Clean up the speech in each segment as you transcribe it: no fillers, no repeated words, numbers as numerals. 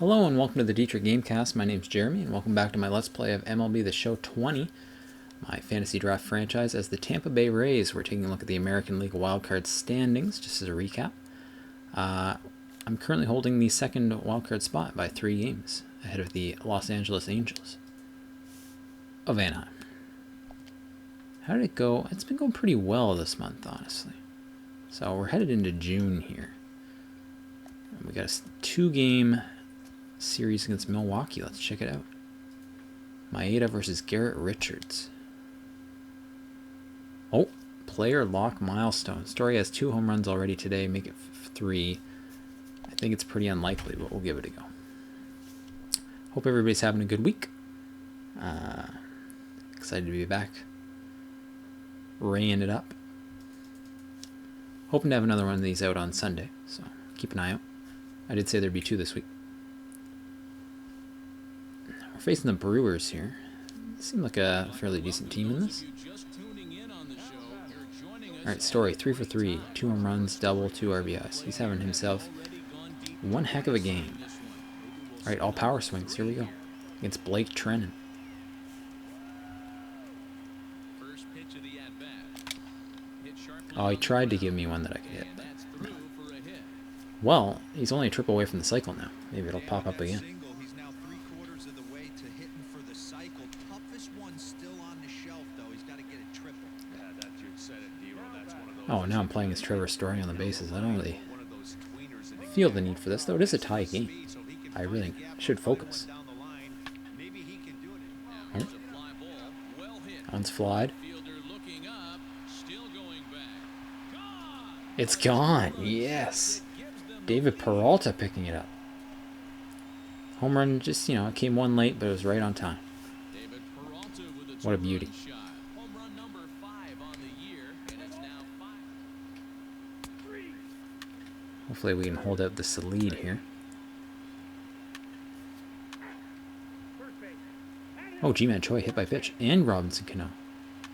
Hello and welcome to the Dietrich Gamecast. My name's Jeremy and welcome back to my Let's Play of MLB The Show 20, my fantasy draft franchise as the Tampa Bay Rays. We're taking a look at the American League wildcard standings, just as a recap. I'm currently holding the second wildcard spot by 3 games, ahead of the Los Angeles Angels of Anaheim. How did it go? It's been going pretty well this month, honestly. So we're headed into June here. And we got a 2-game series against Milwaukee. Let's check it out. Maeda versus Garrett Richards. Oh, player lock milestone. Story has 2 home runs already today. Make it 3. I think it's pretty unlikely, but we'll give it a go. Hope everybody's having a good week. Excited to be back. Raying it up. Hoping to have another one of these out on Sunday, so keep an eye out. I did say there'd be 2 this week. We're facing the Brewers here. They seem like a fairly decent team in this. Alright, Story, 3 for 3. 2 home runs, double, 2 RBIs. He's having himself one heck of a game. Alright, all power swings. Here we go. Against Blake Treinen. Oh, he tried to give me one that I could hit. No. Well, he's only a trip away from the cycle now. Maybe it'll pop up again. Oh, now I'm playing as Trevor Story on the bases. I don't really feel the need for this, though. It is a tie game. I really should focus. Oh. One's flied. It's gone. Yes. David Peralta picking it up. Home run just, it came one late, but it was right on time. What a beauty. Hopefully we can hold out this lead here. Oh, G-Man Choi hit by pitch. And Robinson Cano.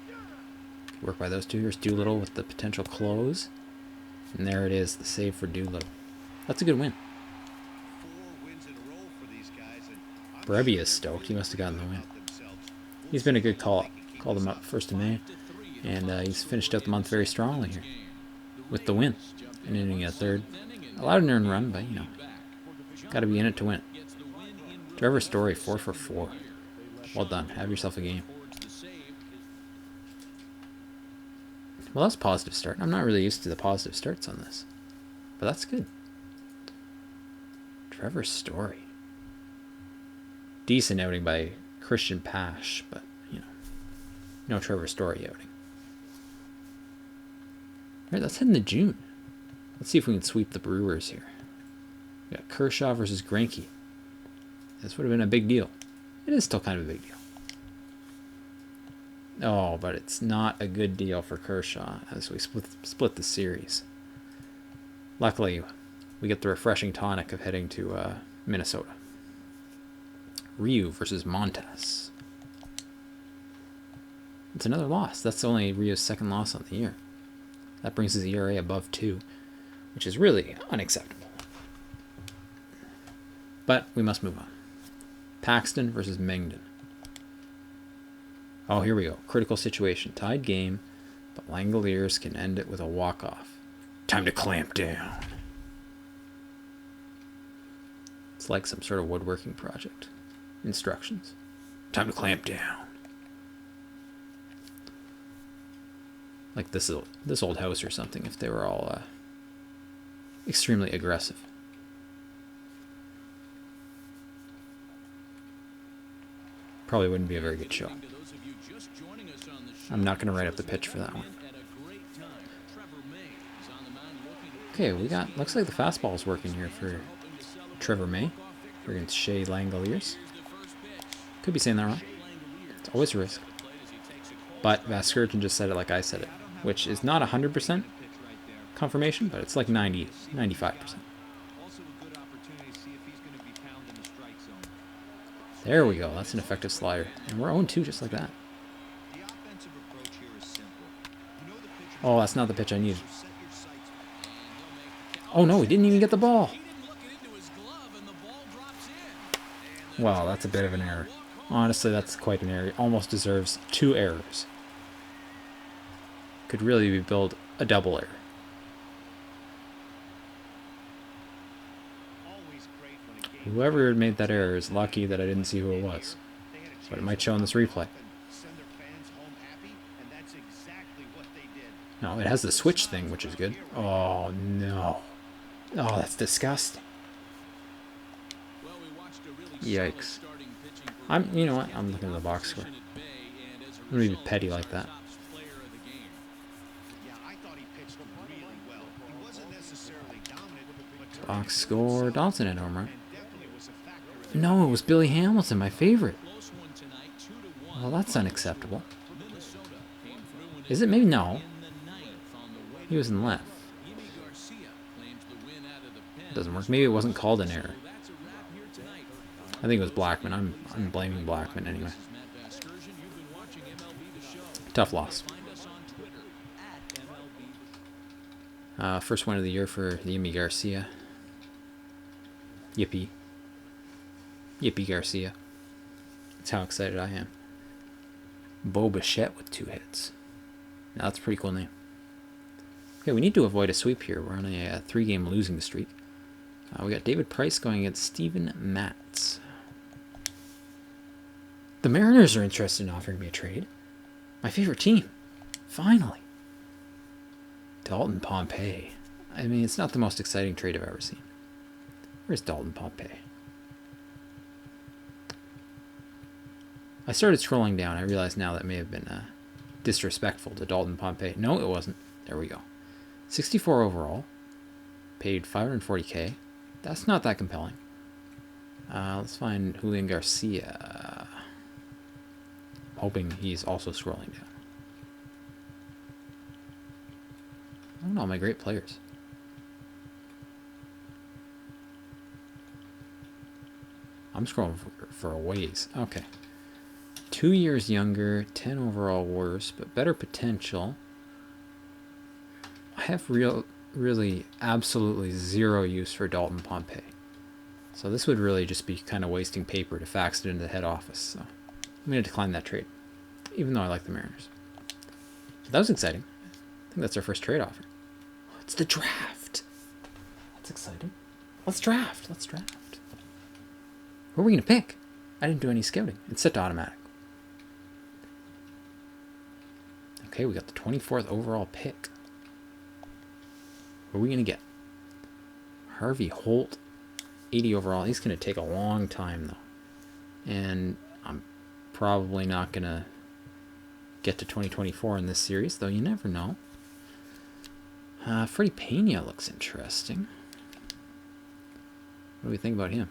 Good work by those two. Here's Doolittle with the potential close. And there it is, the save for Doolittle. That's a good win. Brebbia is stoked. He must have gotten the win. He's been a good call-up. Called him up 1st of May. And he's finished out the month very strongly here. With the win. An inning at 3rd. Allowed an earned run, but, got to be in it to win it. Trevor Story, 4 for 4. Well done. Have yourself a game. Well, that's a positive start. I'm not really used to the positive starts on this. But that's good. Trevor Story. Decent outing by Christian Pash, but, no Trevor Story outing. Alright, let's head into June. Let's see if we can sweep the Brewers here. We got Kershaw versus Greinke. This would have been a big deal. It is still kind of a big deal. Oh, but it's not a good deal for Kershaw as we split the series. Luckily, we get the refreshing tonic of heading to Minnesota. Ryu versus Montas. It's another loss. That's only Ryu's 2nd loss on the year. That brings his ERA above 2, which is really unacceptable. But we must move on. Paxton versus Mengden. Oh, here we go. Critical situation. Tied game, but Langoliers can end it with a walk-off. Time to clamp down. It's like some sort of woodworking project. Instructions. Time to clamp down. Like this old house or something, if they were all extremely aggressive. Probably wouldn't be a very good show. I'm not going to write up the pitch for that one. Okay, looks like the fastball is working here for Trevor May against Shea Langoliers. Could be saying that wrong. It's always a risk. But Vaskirchen just said it like I said it, which is not 100% confirmation, but it's like 95%. There we go. That's an effective slider. And we're 0-2 just like that. Oh, that's not the pitch I needed. Oh no, he didn't even get the ball. Well, that's a bit of an error. Honestly, that's quite an error. It almost deserves 2 errors. Could really be billed a double error. Whoever made that error is lucky that I didn't see who it was. But it might show in this replay. No, it has the switch thing, which is good. Oh, no. Oh, that's disgusting. Yikes. You know what? I'm looking at the box score. I'm going to be petty like that. Box score. Donaldson had home run. No, it was Billy Hamilton, my favorite. Well, that's unacceptable. Is it? Maybe no. He was in left. Doesn't work. Maybe it wasn't called an error. I think it was Blackman. I'm blaming Blackman anyway. Tough loss. First win of the year for Yimi Garcia. Yippee. Yippee Garcia. That's how excited I am. Bo Bichette with 2 hits. Now that's a pretty cool name. Okay, we need to avoid a sweep here. We're on a 3-game losing streak. We got David Price going against Steven Matz. The Mariners are interested in offering me a trade. My favorite team. Finally. Dalton Pompey. I mean, it's not the most exciting trade I've ever seen. Where's Dalton Pompey? I started scrolling down. I realized now that may have been disrespectful to Dalton Pompey. No, it wasn't. There we go. 64 overall. Paid $540K. That's not that compelling. Let's find Julian Garcia. Hoping he's also scrolling down. I don't know, my great players. I'm scrolling for a ways. Okay. 2 years younger, 10 overall worse, but better potential. I have really absolutely zero use for Dalton Pompey. So this would really just be kind of wasting paper to fax it into the head office. So I'm going to decline that trade, even though I like the Mariners. So that was exciting. I think that's our first trade offer. It's the draft. That's exciting. Let's draft. Let's draft. Who are we going to pick? I didn't do any scouting. It's set to automatic. Okay, we got the 24th overall pick. What are we going to get? Harvey Holt, 80 overall. He's going to take a long time, though. And I'm probably not going to get to 2024 in this series, though you never know. Freddie Pena looks interesting. What do we think about him?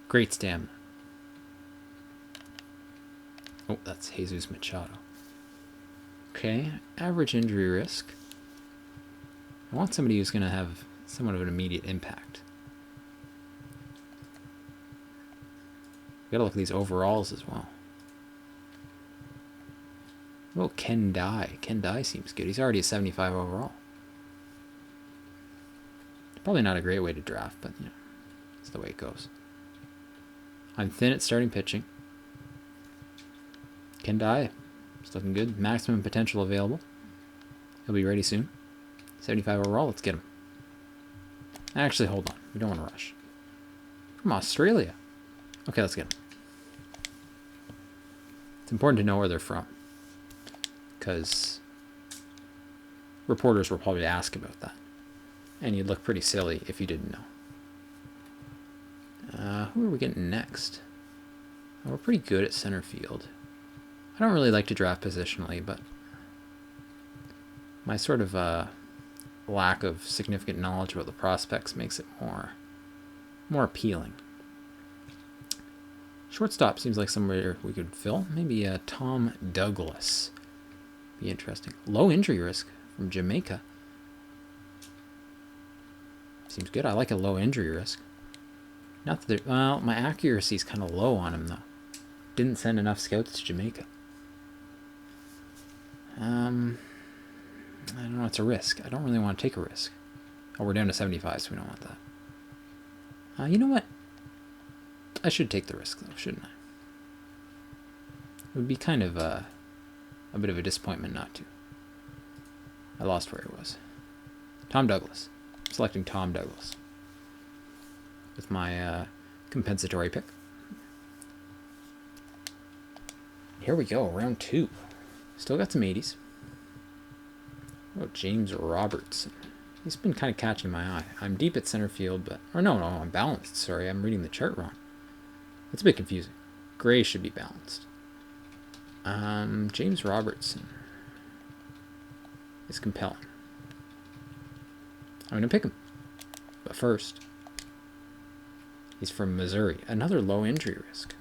Great stamina. Oh, that's Jesus Machado. Okay, average injury risk. I want somebody who's going to have somewhat of an immediate impact. We gotta look at these overalls as well. Oh, Ken Dye. Ken Dye seems good. He's already a 75 overall. Probably not a great way to draft, but you know, it's the way it goes. I'm thin at starting pitching. Ken Dye. It's looking good. Maximum potential available. He'll be ready soon. 75 overall. Let's get him. Actually, hold on. We don't want to rush. From Australia. Okay, let's get him. It's important to know where they're from, because reporters will probably ask about that. And you'd look pretty silly if you didn't know. Who are we getting next? Well, we're pretty good at center field. I don't really like to draft positionally, but my sort of lack of significant knowledge about the prospects makes it more appealing. Shortstop seems like somewhere we could fill. Maybe Tom Douglas. Be interesting. Low injury risk from Jamaica. Seems good. I like a low injury risk. Not that well, my accuracy is kind of low on him, though. Didn't send enough scouts to Jamaica. I don't know. It's a risk. I don't really want to take a risk. Oh, we're down to 75, so we don't want that. You know what? I should take the risk, though, shouldn't I? It would be kind of a bit of a disappointment not to. I lost where it was. Tom Douglas. Selecting Tom Douglas with my compensatory pick. Here we go, round 2. Still got some 80s. Oh, James Robertson. He's been kind of catching my eye. I'm deep at center field, but... Or no, I'm balanced. Sorry, I'm reading the chart wrong. It's a bit confusing. Gray should be balanced. James Robertson is compelling. I'm going to pick him. But first, he's from Missouri. Another low injury risk.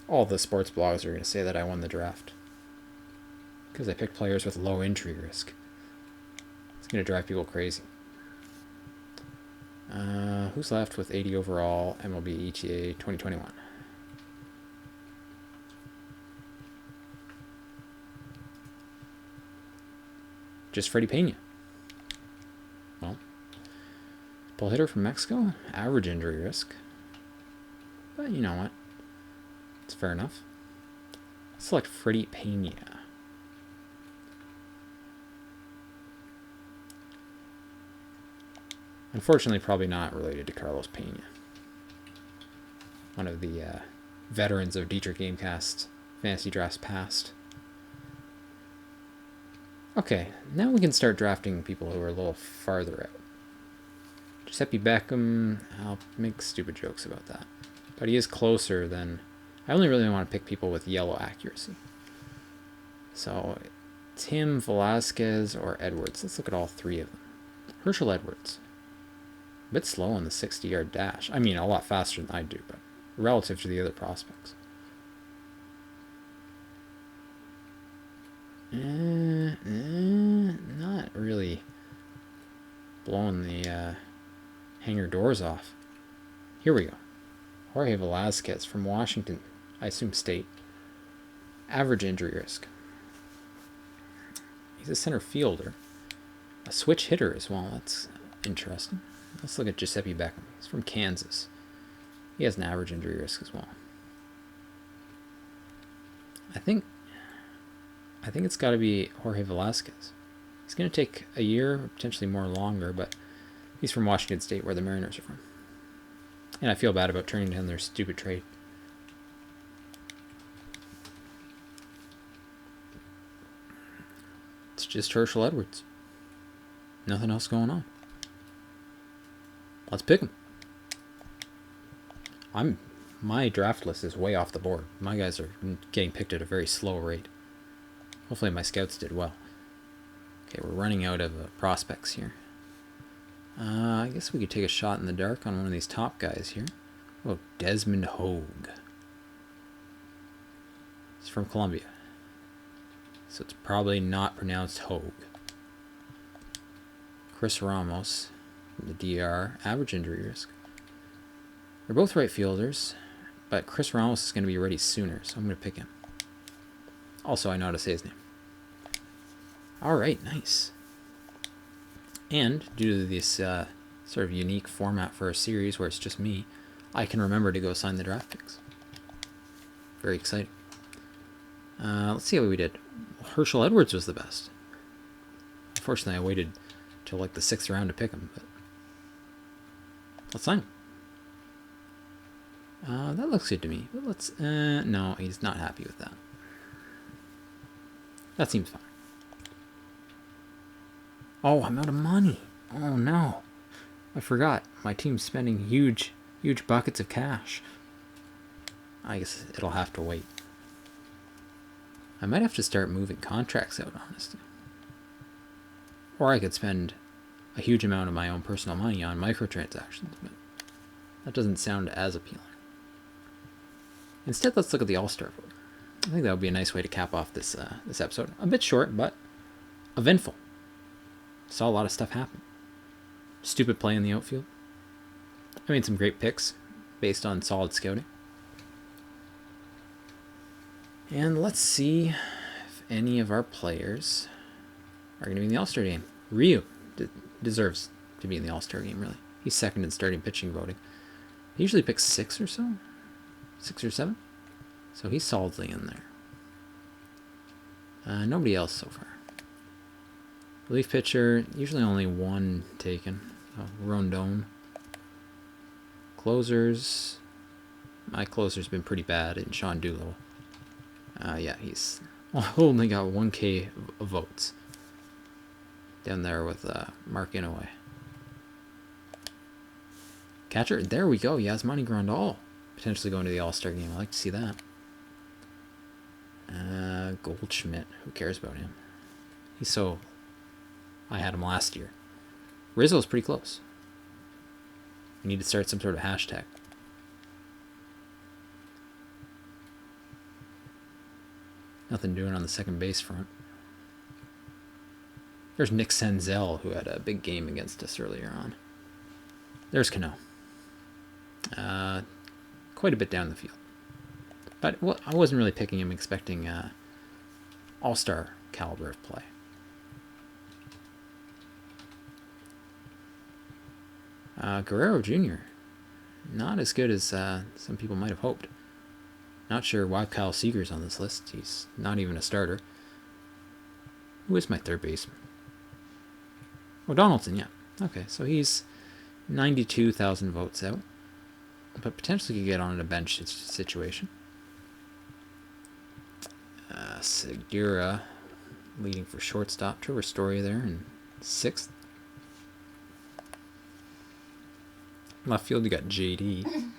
All the sports blogs are going to say that I won the draft because I picked players with low injury risk. It's going to drive people crazy. Who's left with 80 overall MLB ETA 2021? Just Freddie Pena. Well, pull hitter from Mexico, average injury risk. But you know what? It's fair enough. Select Freddie Pena. Unfortunately, probably not related to Carlos Pena. One of the veterans of Dietrich Gamecast's fantasy drafts past. Okay, now we can start drafting people who are a little farther out. Giuseppe Beckham, I'll make stupid jokes about that. But he is closer than... I only really want to pick people with yellow accuracy. So, Tim, Velasquez, or Edwards. Let's look at all 3 of them. Herschel Edwards. A bit slow on the 60-yard dash. I mean, a lot faster than I do, but relative to the other prospects. Not really blowing the hangar doors off. Here we go. Jorge Velasquez from Washington, I assume State. Average injury risk. He's a center fielder. A switch hitter as well. That's interesting. Let's look at Giuseppe Beckham. He's from Kansas. He has an average injury risk as well. I think it's got to be Jorge Velasquez. It's going to take a year, potentially more longer, but he's from Washington State, where the Mariners are from. And I feel bad about turning down their stupid trade. It's just Herschel Edwards. Nothing else going on. Let's pick him. My draft list is way off the board. My guys are getting picked at a very slow rate. Hopefully my scouts did well. Okay, we're running out of prospects here. I guess we could take a shot in the dark on one of these top guys here. Oh, Desmond Hogue. He's from Colombia. So it's probably not pronounced Hogue. Chris Ramos from the DR. Average injury risk. They're both right fielders, but Chris Ramos is going to be ready sooner, so I'm going to pick him. Also, I know how to say his name. Alright, nice. And due to this sort of unique format for a series where it's just me, I can remember to go sign the draft picks. Very exciting. Let's see how we did. Herschel Edwards was the best. Unfortunately, I waited till like the 6th round to pick him, but let's sign him. That looks good to me. But let's... no, he's not happy with that. That seems fine. Oh, I'm out of money. Oh, no. I forgot. My team's spending huge buckets of cash. I guess it'll have to wait. I might have to start moving contracts out, honestly. Or I could spend a huge amount of my own personal money on microtransactions, but that doesn't sound as appealing. Instead, let's look at the All-Star vote. I think that would be a nice way to cap off this episode. A bit short, but eventful. Saw a lot of stuff happen. Stupid play in the outfield. I made some great picks based on solid scouting. And let's see if any of our players are going to be in the All-Star game. Ryu deserves to be in the All-Star game, really. He's second in starting pitching voting. He usually picks 6 or so. 6 or 7. So he's solidly in there. Nobody else so far. Relief pitcher, usually only 1 taken. Rondon. Closers. My closer's been pretty bad in Sean Doolittle. Yeah, he's only got 1K votes. Down there with Mark Inouye. Catcher, there we go. Yasmani Grandal. Potentially going to the All-Star game. I like to see that. Goldschmidt. Who cares about him? He's so... I had him last year. Rizzo's pretty close. We need to start some sort of hashtag. Nothing doing on the second base front. There's Nick Senzel, who had a big game against us earlier on. There's Cano. Quite a bit down the field. But I wasn't really picking him expecting all-star caliber of play. Guerrero Jr. Not as good as some people might have hoped. Not sure why Kyle Seager's on this list. He's not even a starter. Who is my third baseman? Oh, Donaldson, yeah. Okay, so he's 92,000 votes out. But potentially could get on a bench situation. Segura leading for shortstop. Trevor Story there in 6th. Left field, you got JD.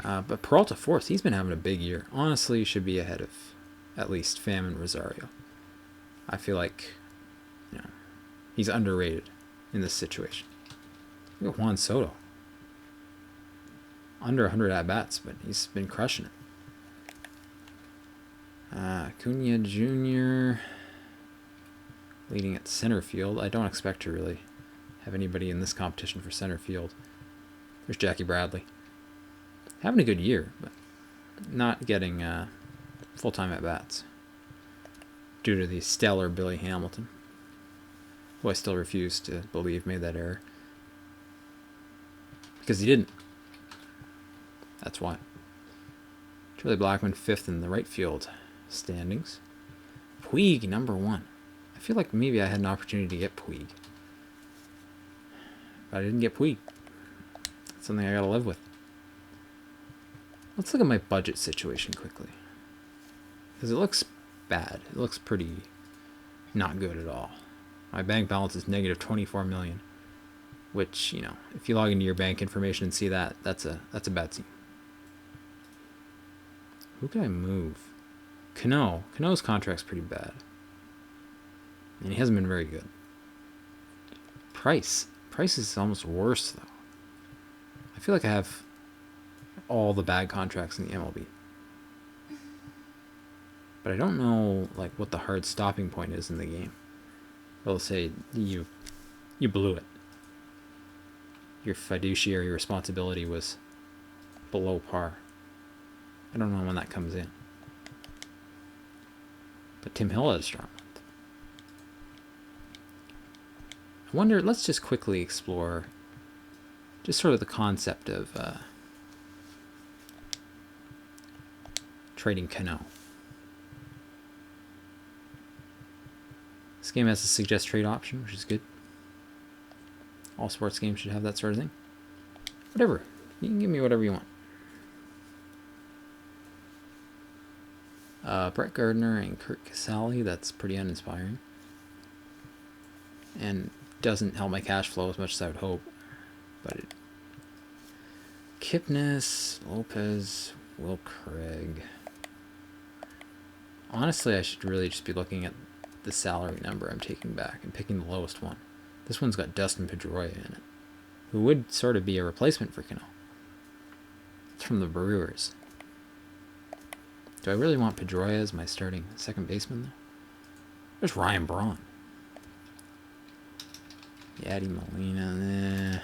But Peralta 4th. He's been having a big year. Honestly, should be ahead of at least Pham and Rosario. I feel like, he's underrated in this situation. Look at Juan Soto. Under 100 at-bats, but he's been crushing it. Acuna Jr. leading at center field. I don't expect to really have anybody in this competition for center field. There's Jackie Bradley. Having a good year, but not getting full-time at-bats due to the stellar Billy Hamilton, who I still refuse to believe made that error. Because he didn't. That's why. Charlie Blackmon 5th in the right field standings. Puig number 1. I feel like maybe I had an opportunity to get Puig, but I didn't get Puig. That's something I gotta live with. Let's look at my budget situation quickly, because it looks bad. It looks pretty not good at all. My bank balance is negative 24 million, which, if you log into your bank information and see that, that's a bad scene. Who can I move? Cano. Cano's contract's pretty bad, and he hasn't been very good. Price is almost worse, though. I feel like I have all the bad contracts in the MLB, but I don't know what the hard stopping point is in the game. Well, let's say you blew it. Your fiduciary responsibility was below par. I don't know when that comes in. But Tim Hill had a strong month. I wonder, let's just quickly explore just sort of the concept of trading Cano. This game has a suggest trade option, which is good. All sports games should have that sort of thing. Whatever. You can give me whatever you want. Brett Gardner and Kurt Casale, that's pretty uninspiring. And doesn't help my cash flow as much as I would hope. But Kipnis, Lopez, Will Craig. Honestly, I should really just be looking at the salary number I'm taking back and picking the lowest one. This one's got Dustin Pedroia in it, who would sort of be a replacement for Cano. It's from the Brewers. Do I really want Pedroia as my starting second baseman there? There's Ryan Braun. Yadi Molina there.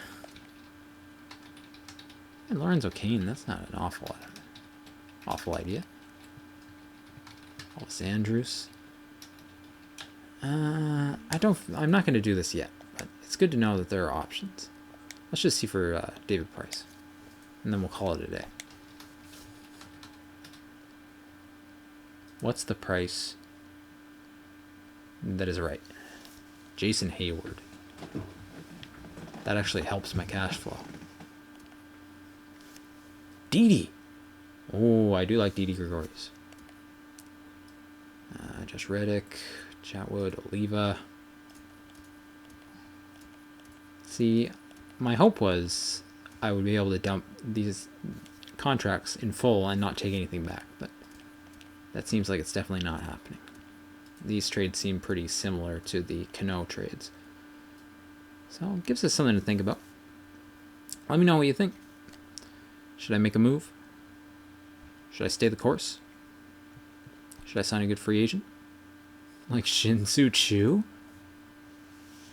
And Lorenzo Cain, that's not an awful idea. Elvis Andrews. I'm not going to do this yet, but it's good to know that there are options. Let's just see for David Price. and then we'll call it a day. What's the price that is right? Jason Hayward. That actually helps my cash flow. Didi. Oh, I do like Didi Gregorius. Josh Reddick, Chatwood, Oliva. See, my hope was I would be able to dump these contracts in full and not take anything back, but that seems like it's definitely not happening. These trades seem pretty similar to the Cano trades. So it gives us something to think about. Let me know what you think. Should I make a move? Should I stay the course? Should I sign a good free agent? Like Shin-Soo Choo?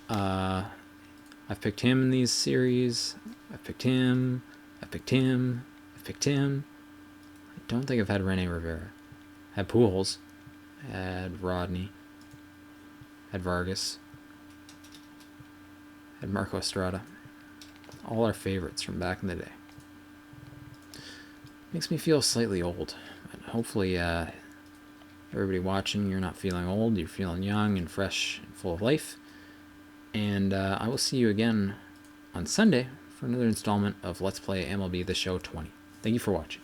I've picked him in these series. I've picked him. I've picked him. I've picked him. I don't think I've had Rene Rivera. Had Pujols. Had Rodney. Had Vargas. Had Marco Estrada. All our favorites from back in the day. Makes me feel slightly old. But hopefully, everybody watching, you're not feeling old. You're feeling young and fresh and full of life. And I will see you again on Sunday for another installment of Let's Play MLB The Show 20. Thank you for watching.